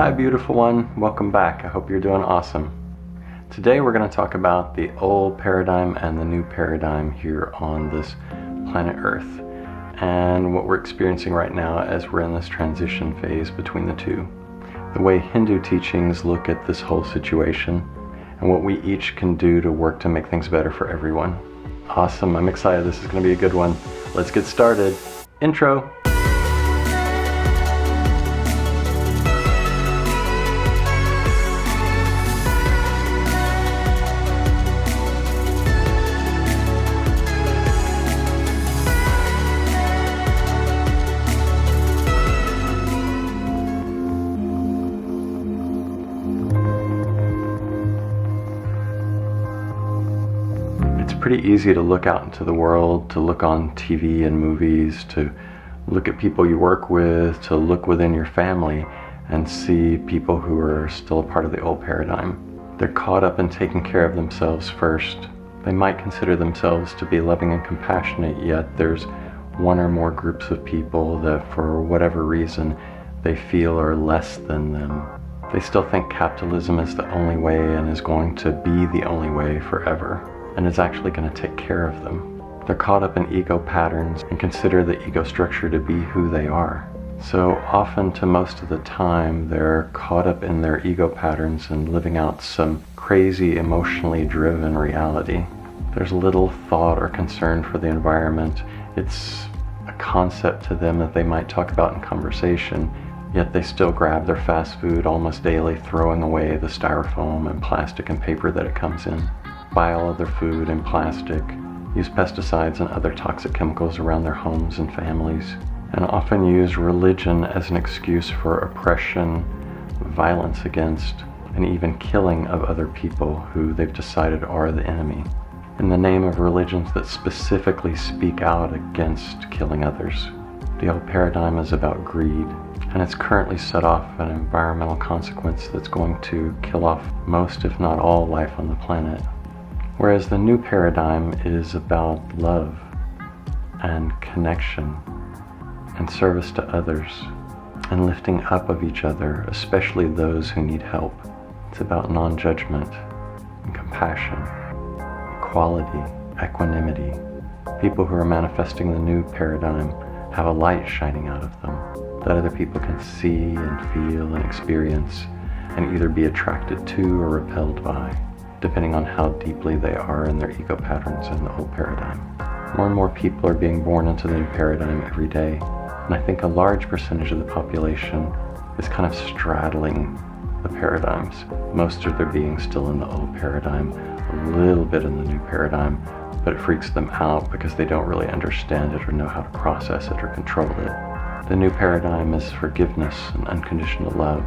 Hi beautiful one, welcome back. I hope you're doing awesome. Today we're going to talk about the old paradigm and the new paradigm here on this planet Earth, and what we're experiencing right now as we're in this transition phase between the two. The way Hindu teachings look at this whole situation, and what we each can do to work to make things better for everyone. Awesome, I'm excited. This is going to be a good one. Let's get started. Intro. Pretty easy to look out into the world, to look on TV and movies, to look at people you work with, to look within your family and see people who are still a part of the old paradigm. They're caught up in taking care of themselves first. They might consider themselves to be loving and compassionate, yet there's one or more groups of people that for whatever reason they feel are less than them. They still think capitalism is the only way and is going to be the only way forever, and is actually going to take care of them. They're caught up in ego patterns and consider the ego structure to be who they are. So often, to most of the time, they're caught up in their ego patterns and living out some crazy, emotionally driven reality. There's little thought or concern for the environment. It's a concept to them that they might talk about in conversation, yet they still grab their fast food almost daily, throwing away the styrofoam and plastic and paper that it comes in. Buy all of their food in plastic, use pesticides and other toxic chemicals around their homes and families, and often use religion as an excuse for oppression, violence against, and even killing of other people who they've decided are the enemy, in the name of religions that specifically speak out against killing others. The old paradigm is about greed, and it's currently set off an environmental consequence that's going to kill off most, if not all, life on the planet. Whereas the new paradigm is about love and connection and service to others and lifting up of each other, especially those who need help. It's about non-judgment and compassion, equality, equanimity. People who are manifesting the new paradigm have a light shining out of them that other people can see and feel and experience and either be attracted to or repelled by, depending on how deeply they are in their ego patterns in the old paradigm. More and more people are being born into the new paradigm every day, and I think a large percentage of the population is kind of straddling the paradigms. Most of their being still in the old paradigm, a little bit in the new paradigm, but it freaks them out because they don't really understand it or know how to process it or control it. The new paradigm is forgiveness and unconditional love,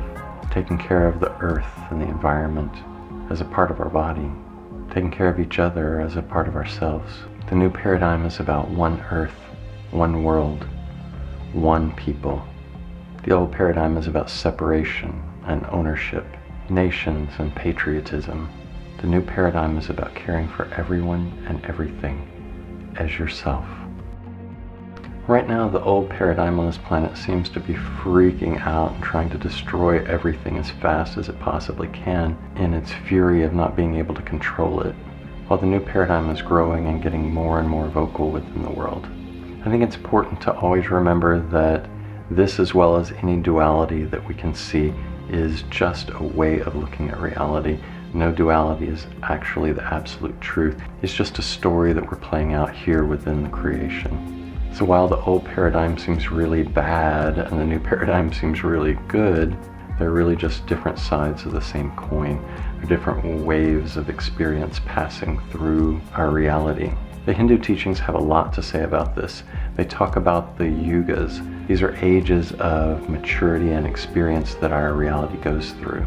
taking care of the earth and the environment as a part of our body, taking care of each other as a part of ourselves. The new paradigm is about one earth, one world, one people. The old paradigm is about separation and ownership, nations and patriotism. The new paradigm is about caring for everyone and everything as yourself. Right now, the old paradigm on this planet seems to be freaking out and trying to destroy everything as fast as it possibly can in its fury of not being able to control it, while the new paradigm is growing and getting more and more vocal within the world. I think it's important to always remember that this, as well as any duality that we can see, is just a way of looking at reality. No duality is actually the absolute truth. It's just a story that we're playing out here within the creation. So while the old paradigm seems really bad and the new paradigm seems really good, they're really just different sides of the same coin. They're different waves of experience passing through our reality. The Hindu teachings have a lot to say about this. They talk about the Yugas. These are ages of maturity and experience that our reality goes through.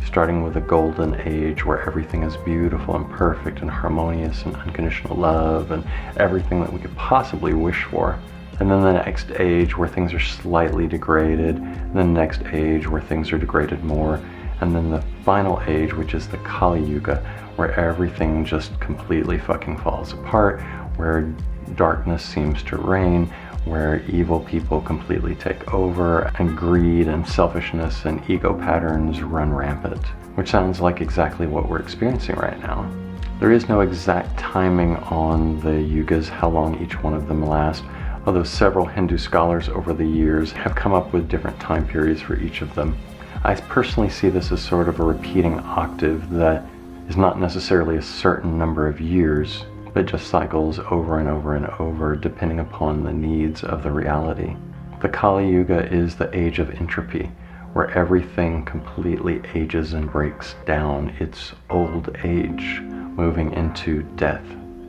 Starting with the golden age where everything is beautiful and perfect and harmonious and unconditional love and everything that we could possibly wish for. And then the next age where things are slightly degraded, and the next age where things are degraded more, and then the final age, which is the Kali Yuga, where everything just completely fucking falls apart, where darkness seems to reign, where evil people completely take over and greed and selfishness and ego patterns run rampant, which sounds like exactly what we're experiencing right now. There is no exact timing on the yugas, how long each one of them last, although several Hindu scholars over the years have come up with different time periods for each of them. I personally see this as sort of a repeating octave that is not necessarily a certain number of years, but just cycles over and over and over depending upon the needs of the reality. The Kali Yuga is the age of entropy, where everything completely ages and breaks down. It's old age, moving into death.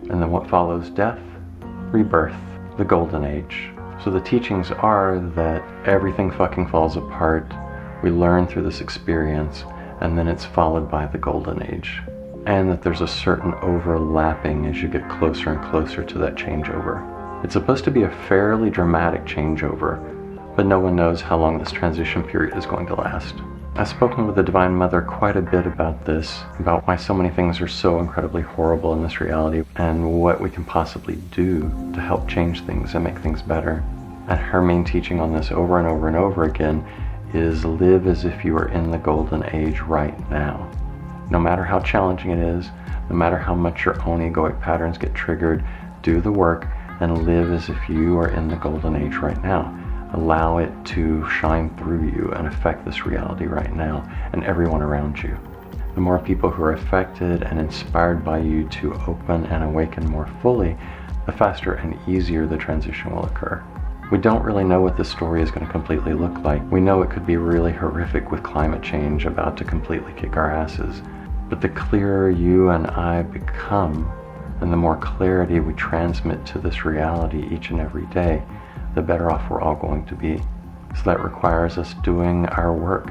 And then what follows death? Rebirth, the golden age. So the teachings are that everything fucking falls apart. We learn through this experience, and then it's followed by the golden age. And that there's a certain overlapping as you get closer and closer to that changeover. It's supposed to be a fairly dramatic changeover, but no one knows how long this transition period is going to last. I've spoken with the Divine Mother quite a bit about this, about why so many things are so incredibly horrible in this reality, and what we can possibly do to help change things and make things better. And her main teaching on this over and over and over again is live as if you are in the golden age right now. No matter how challenging it is, no matter how much your own egoic patterns get triggered, do the work and live as if you are in the golden age right now. Allow it to shine through you and affect this reality right now and everyone around you. The more people who are affected and inspired by you to open and awaken more fully, the faster and easier the transition will occur. We don't really know what this story is going to completely look like. We know it could be really horrific with climate change about to completely kick our asses. But the clearer you and I become, and the more clarity we transmit to this reality each and every day, the better off we're all going to be. So that requires us doing our work.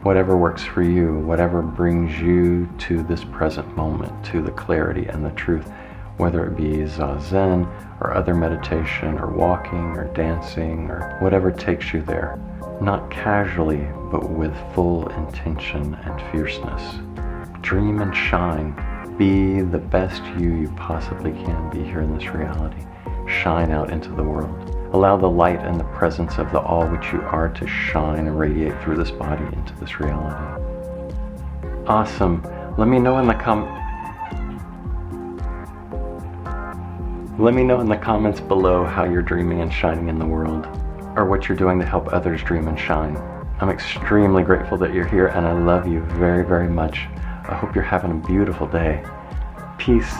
Whatever works for you, whatever brings you to this present moment, to the clarity and the truth, whether it be Zazen or other meditation or walking or dancing or whatever takes you there. Not casually, but with full intention and fierceness. Dream and shine. Be the best you possibly can be here in this reality. Shine out into the world. Allow the light and the presence of the all which you are to shine and radiate through this body into this reality. Awesome. Let me know in the comments below how you're dreaming and shining in the world, or what you're doing to help others dream and shine. I'm extremely grateful that you're here, and I love you very, very much. I hope you're having a beautiful day. Peace.